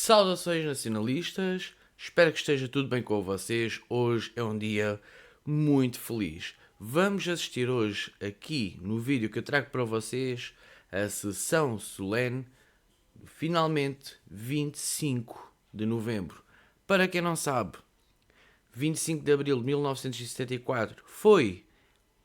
Saudações nacionalistas, espero que esteja tudo bem com vocês. Hoje é um dia muito feliz. Vamos assistir hoje aqui no vídeo que eu trago para vocês a sessão solene, finalmente 25 de novembro. Para quem não sabe, 25 de abril de 1974 foi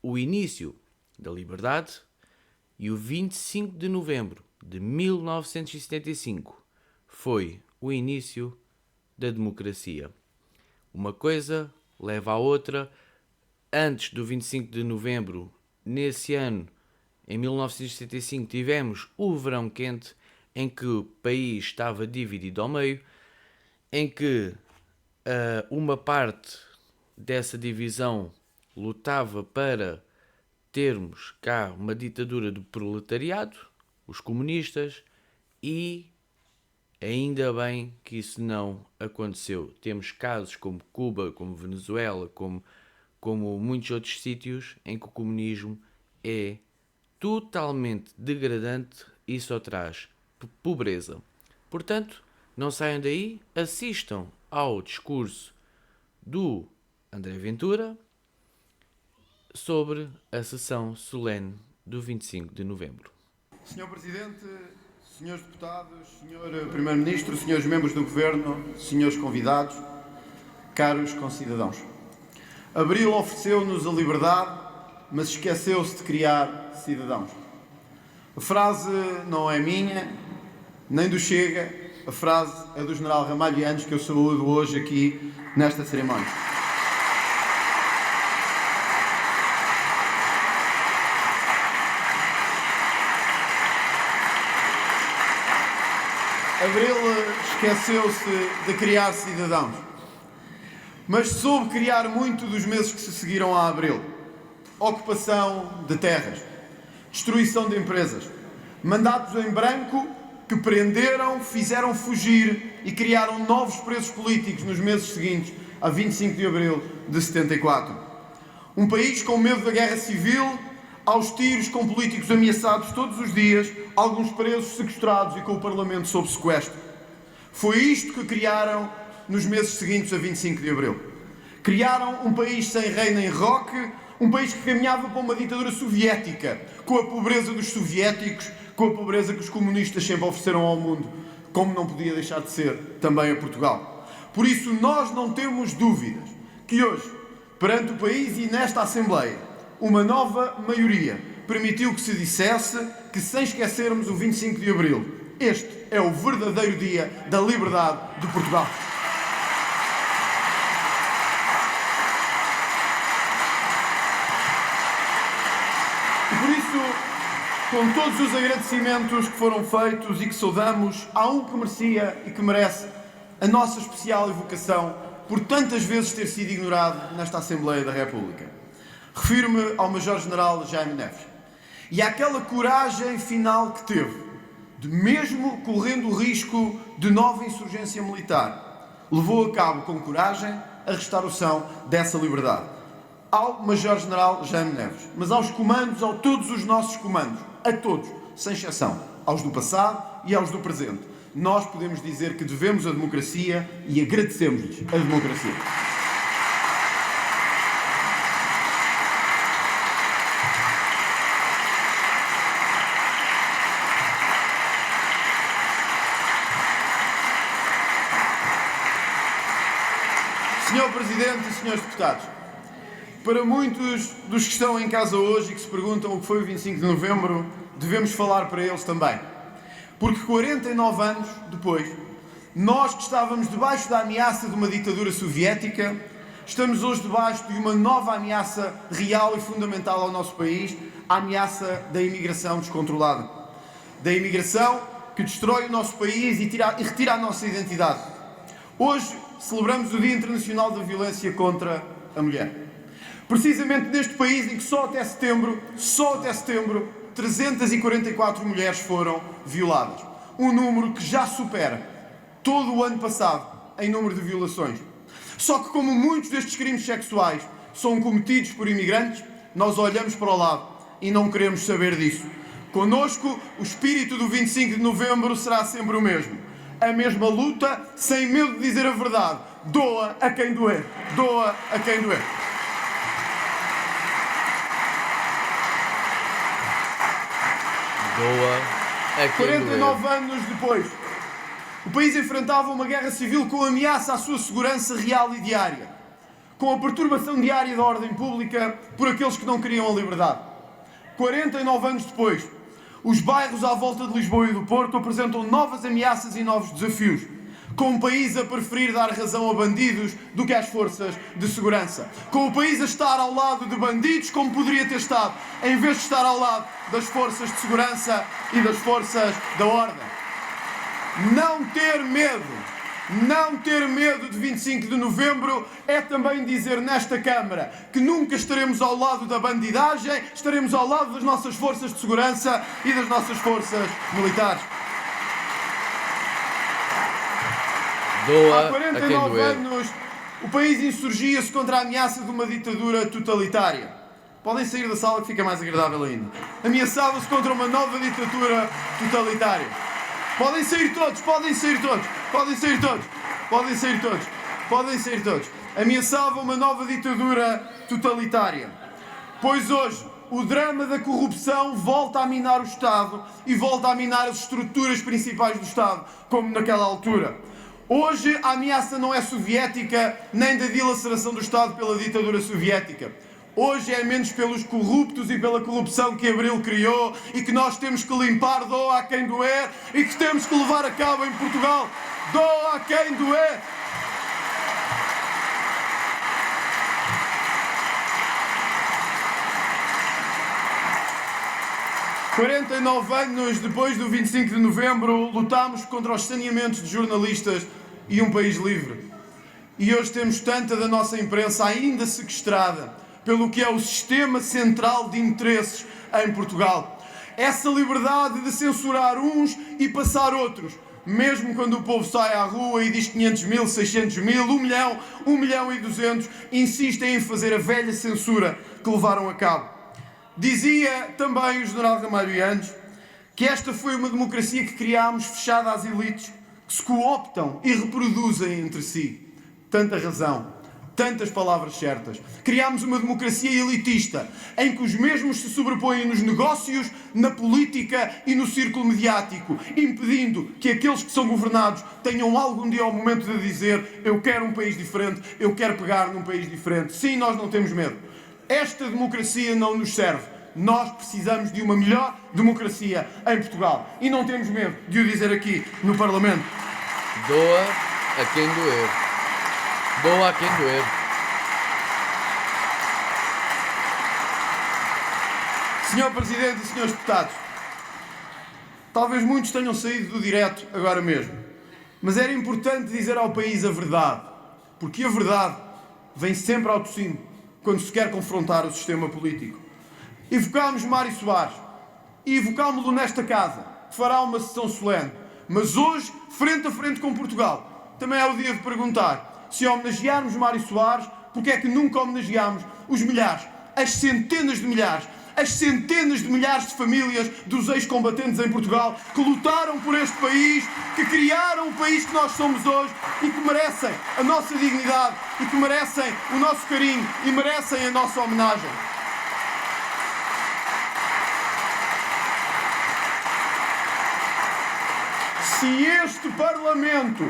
o início da liberdade e o 25 de novembro de 1975 foi o início da democracia. Uma coisa leva à outra. Antes do 25 de novembro, nesse ano, em 1975, tivemos o verão quente, em que o país estava dividido ao meio, em que uma parte dessa divisão lutava para termos cá uma ditadura do proletariado, os comunistas, e ainda bem que isso não aconteceu. Temos casos como Cuba, como Venezuela, como muitos outros sítios em que o comunismo é totalmente degradante e só traz pobreza. Portanto, não saiam daí, assistam ao discurso do André Ventura sobre a sessão solene do 25 de novembro. Senhor Presidente, senhores deputados, senhor Primeiro-Ministro, senhores membros do Governo, senhores convidados, caros concidadãos. Abril ofereceu-nos a liberdade, mas esqueceu-se de criar cidadãos. A frase não é minha, nem do Chega, a frase é do general Ramalhianos, que eu saúdo hoje aqui nesta cerimónia. Abril esqueceu-se de criar cidadãos, mas soube criar muito dos meses que se seguiram a Abril. Ocupação de terras, destruição de empresas, mandatos em branco que prenderam, fizeram fugir e criaram novos presos políticos nos meses seguintes a 25 de Abril de 74. Um país com medo da guerra civil, aos tiros, com políticos ameaçados todos os dias, alguns presos, sequestrados e com o Parlamento sob sequestro. Foi isto que criaram nos meses seguintes a 25 de Abril. Criaram um país sem rei nem roque, um país que caminhava para uma ditadura soviética, com a pobreza dos soviéticos, com a pobreza que os comunistas sempre ofereceram ao mundo, como não podia deixar de ser também a Portugal. Por isso, nós não temos dúvidas que hoje, perante o país e nesta Assembleia, uma nova maioria permitiu que se dissesse que, sem esquecermos o 25 de Abril, este é o verdadeiro dia da liberdade de Portugal. E por isso, com todos os agradecimentos que foram feitos e que saudamos, há um que merecia e que merece a nossa especial evocação por tantas vezes ter sido ignorado nesta Assembleia da República. Refiro-me ao Major-General Jaime Neves e àquela coragem final que teve, de mesmo correndo o risco de nova insurgência militar, levou a cabo com coragem a restauração dessa liberdade. Ao Major-General Jaime Neves, mas aos comandos, a todos os nossos comandos, a todos, sem exceção, aos do passado e aos do presente, nós podemos dizer que devemos a democracia e agradecemos-lhes a democracia. Senhor Presidente e senhores deputados, para muitos dos que estão em casa hoje e que se perguntam o que foi o 25 de novembro, devemos falar para eles também. Porque 49 anos depois, nós que estávamos debaixo da ameaça de uma ditadura soviética, estamos hoje debaixo de uma nova ameaça real e fundamental ao nosso país, a ameaça da imigração descontrolada. Da imigração que destrói o nosso país e retira a nossa identidade. Hoje celebramos o Dia Internacional da Violência contra a Mulher. Precisamente neste país em que só até setembro, 344 mulheres foram violadas. Um número que já supera todo o ano passado em número de violações. Só que como muitos destes crimes sexuais são cometidos por imigrantes, nós olhamos para o lado e não queremos saber disso. Connosco, o espírito do 25 de novembro será sempre o mesmo. a mesma luta, sem medo de dizer a verdade. Doa a quem doer. Doa a quem doer. Doa a quem 49 anos depois, o país enfrentava uma guerra civil com ameaça à sua segurança real e diária, com a perturbação diária da ordem pública por aqueles que não queriam a liberdade. 49 anos depois, os bairros à volta de Lisboa e do Porto apresentam novas ameaças e novos desafios, com o país a preferir dar razão a bandidos do que às forças de segurança. Com o país a estar ao lado de bandidos como poderia ter estado, em vez de estar ao lado das forças de segurança e das forças da ordem. Não ter medo de 25 de novembro é também dizer nesta Câmara que nunca estaremos ao lado da bandidagem, estaremos ao lado das nossas forças de segurança e das nossas forças militares. Doa Há 49 anos, o país insurgia-se contra a ameaça de uma ditadura totalitária. Podem sair da sala que fica mais agradável ainda. Ameaçava-se contra uma nova ditadura totalitária. Podem sair todos, podem sair todos, podem sair todos, podem sair todos, podem sair todos. Ameaçava uma nova ditadura totalitária. Pois hoje, o drama da corrupção volta a minar o Estado e volta a minar as estruturas principais do Estado, como naquela altura. Hoje a ameaça não é soviética, nem da dilaceração do Estado pela ditadura soviética. Hoje é menos pelos corruptos e pela corrupção que Abril criou e que nós temos que limpar, doa a quem doer, e que temos que levar a cabo em Portugal. Doa a quem doer! « 49 anos depois do 25 de novembro, lutámos contra os saneamentos de jornalistas e um país livre. E hoje temos tanta da nossa imprensa ainda sequestrada pelo que é o sistema central de interesses em Portugal. Essa liberdade de censurar uns e passar outros, mesmo quando o povo sai à rua e diz 500 mil, 600 mil, 1 milhão e 200, insistem em fazer a velha censura que levaram a cabo. Dizia também o general Ramalho Yanes que esta foi uma democracia que criámos fechada às elites, que se cooptam e reproduzem entre si. Tanta razão, tantas palavras certas. Criámos uma democracia elitista, em que os mesmos se sobrepõem nos negócios, na política e no círculo mediático, impedindo que aqueles que são governados tenham algum dia o momento de dizer: eu quero um país diferente, eu quero pegar num país diferente. Sim, nós não temos medo. Esta democracia não nos serve. Nós precisamos de uma melhor democracia em Portugal. E não temos medo de o dizer aqui no Parlamento. Doa a quem doer. Doa a quem doer. Senhor Presidente e senhores deputados, talvez muitos tenham saído do direto agora mesmo, mas era importante dizer ao país a verdade, porque a verdade vem sempre ao de cima quando se quer confrontar o sistema político. Evocámos Mário Soares e evocámo-lo nesta casa, que fará uma sessão solene. Mas hoje, frente a frente com Portugal, também é o dia de perguntar: se homenagearmos Mário Soares, porque é que nunca homenageámos os milhares, as centenas de milhares, as centenas de milhares de famílias dos ex-combatentes em Portugal que lutaram por este país, que criaram o país que nós somos hoje e que merecem a nossa dignidade e que merecem o nosso carinho e merecem a nossa homenagem. Se este Parlamento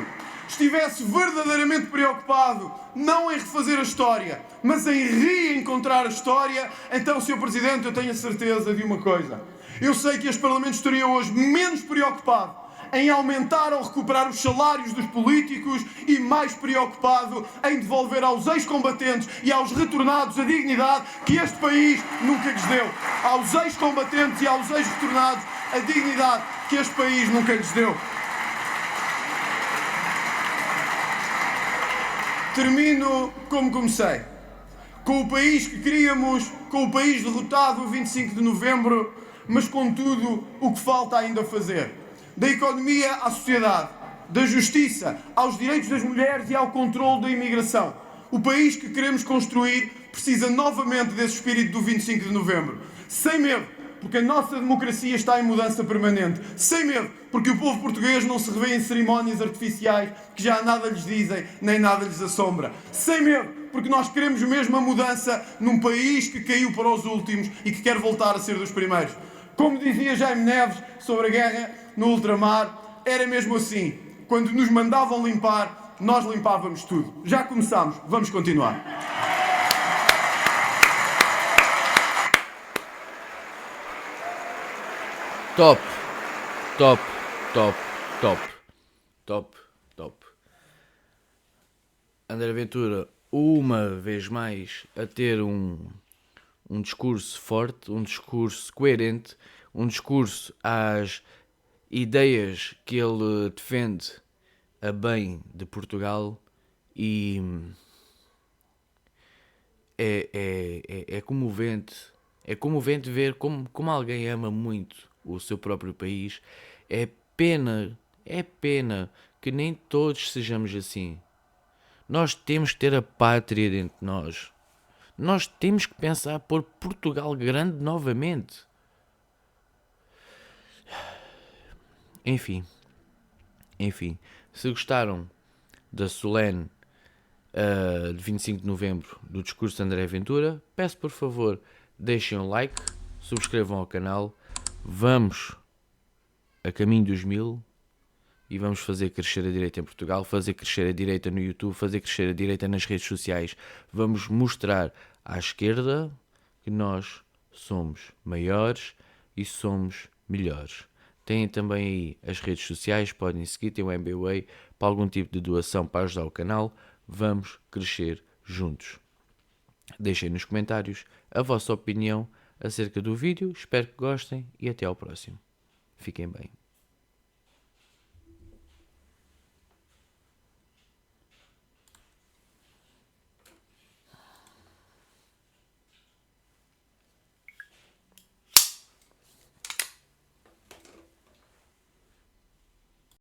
estivesse verdadeiramente preocupado não em refazer a história, mas em reencontrar a história, então, Sr. Presidente, eu tenho a certeza de uma coisa. Eu sei que este Parlamento estaria hoje menos preocupado em aumentar ou recuperar os salários dos políticos e mais preocupado em devolver aos ex-combatentes e aos retornados a dignidade que este país nunca lhes deu. Aos ex-combatentes e aos ex-retornados a dignidade que este país nunca lhes deu. Termino como comecei, com o país que queríamos, com o país derrotado a 25 de novembro, mas com tudo o que falta ainda fazer. Da economia à sociedade, da justiça aos direitos das mulheres e ao controle da imigração. O país que queremos construir precisa novamente desse espírito do 25 de novembro. Sem medo, porque a nossa democracia está em mudança permanente. Sem medo, porque o povo português não se revê em cerimónias artificiais que já nada lhes dizem, nem nada lhes assombra. Sem medo, porque nós queremos mesmo a mudança num país que caiu para os últimos e que quer voltar a ser dos primeiros. Como dizia Jaime Neves sobre a guerra no ultramar, era mesmo assim. Quando nos mandavam limpar, nós limpávamos tudo. Já começámos, vamos continuar. Top, top, top, top, top, top. André Ventura, uma vez mais, a ter um discurso forte, um discurso coerente, um discurso às ideias que ele defende a bem de Portugal, e é comovente. É comovente ver como alguém ama muito o seu próprio país. É pena que nem todos sejamos assim. Nós temos que ter a pátria dentro de nós. Nós temos que pensar por Portugal grande novamente. Enfim, se gostaram da solene de 25 de novembro do discurso de André Ventura, peço por favor, deixem um like, subscrevam ao canal. Vamos a caminho dos 1000 e vamos fazer crescer a direita em Portugal, fazer crescer a direita no YouTube, fazer crescer a direita nas redes sociais. Vamos mostrar à esquerda que nós somos maiores e somos melhores. Têm também aí as redes sociais, podem seguir, tem o MBWay para algum tipo de doação para ajudar o canal. Vamos crescer juntos. Deixem nos comentários a vossa opinião acerca do vídeo, espero que gostem e até ao próximo. Fiquem bem.